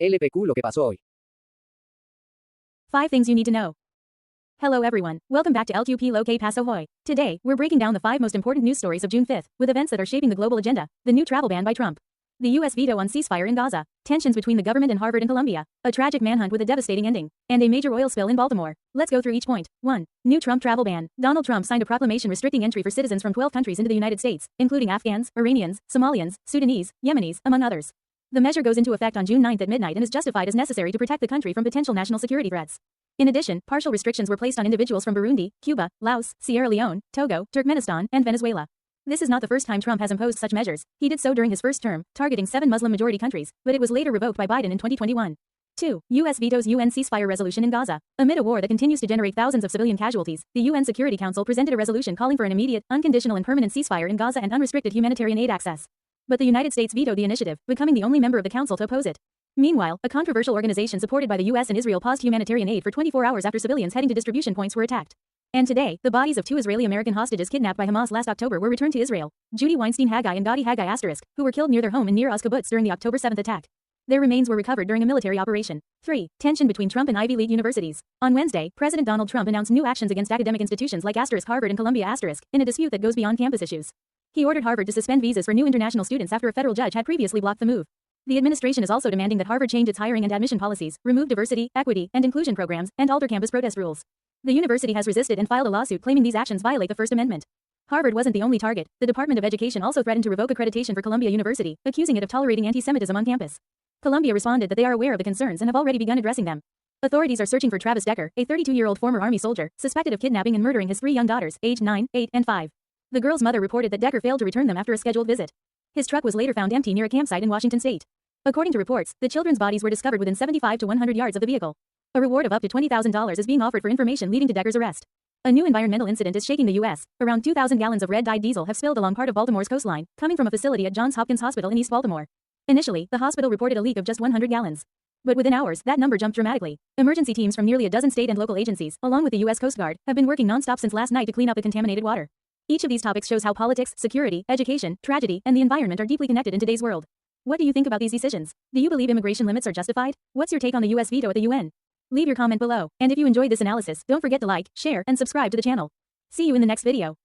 LPQ lo que pasó hoy. 5 things you need to know. Hello everyone, welcome back to LQP Lo Que Paso Hoy. Today, we're breaking down the 5 most important news stories of June 5th, with events that are shaping the global agenda, the new travel ban by Trump, the US veto on ceasefire in Gaza, tensions between the government and Harvard and Columbia, a tragic manhunt with a devastating ending, and a major oil spill in Baltimore. Let's go through each point. 1. New Trump travel ban. Donald Trump signed a proclamation restricting entry for citizens from 12 countries into the United States, including Afghans, Iranians, Somalians, Sudanese, Yemenis, among others. The measure goes into effect on June 9th at midnight and is justified as necessary to protect the country from potential national security threats. In addition, partial restrictions were placed on individuals from Burundi, Cuba, Laos, Sierra Leone, Togo, Turkmenistan, and Venezuela. This is not the first time Trump has imposed such measures. He did so during his first term, targeting 7 Muslim-majority countries, but it was later revoked by Biden in 2021. 2. U.S. vetoes UN ceasefire resolution in Gaza. Amid a war that continues to generate thousands of civilian casualties, the UN Security Council presented a resolution calling for an immediate, unconditional and permanent ceasefire in Gaza and unrestricted humanitarian aid access. But the United States vetoed the initiative, becoming the only member of the council to oppose it. Meanwhile, a controversial organization supported by the US and Israel paused humanitarian aid for 24 hours after civilians heading to distribution points were attacked. And today, the bodies of 2 Israeli-American hostages kidnapped by Hamas last October were returned to Israel, Judy Weinstein Haggai and Gadi Haggai *, who were killed near their home in Nir Oz Kibbutz during the October 7th attack. Their remains were recovered during a military operation. 3. Tension between Trump and Ivy League universities. On Wednesday, President Donald Trump announced new actions against academic institutions like Harvard and Columbia in a dispute that goes beyond campus issues. He ordered Harvard to suspend visas for new international students after a federal judge had previously blocked the move. The administration is also demanding that Harvard change its hiring and admission policies, remove diversity, equity, and inclusion programs, and alter campus protest rules. The university has resisted and filed a lawsuit claiming these actions violate the First Amendment. Harvard wasn't the only target. The Department of Education also threatened to revoke accreditation for Columbia University, accusing it of tolerating anti-Semitism on campus. Columbia responded that they are aware of the concerns and have already begun addressing them. Authorities are searching for Travis Decker, a 32-year-old former Army soldier, suspected of kidnapping and murdering his 3 young daughters, aged 9, 8, and 5. The girl's mother reported that Decker failed to return them after a scheduled visit. His truck was later found empty near a campsite in Washington state. According to reports, the children's bodies were discovered within 75 to 100 yards of the vehicle. A reward of up to $20,000 is being offered for information leading to Decker's arrest. A new environmental incident is shaking the U.S. Around 2,000 gallons of red-dyed diesel have spilled along part of Baltimore's coastline, coming from a facility at Johns Hopkins Hospital in East Baltimore. Initially, the hospital reported a leak of just 100 gallons. But within hours, that number jumped dramatically. Emergency teams from nearly a dozen state and local agencies, along with the U.S. Coast Guard, have been working non-stop since last night to clean up the contaminated water. Each of these topics shows how politics, security, education, tragedy, and the environment are deeply connected in today's world. What do you think about these decisions? Do you believe immigration limits are justified? What's your take on the US veto at the UN? Leave your comment below, and if you enjoyed this analysis, don't forget to like, share, and subscribe to the channel. See you in the next video.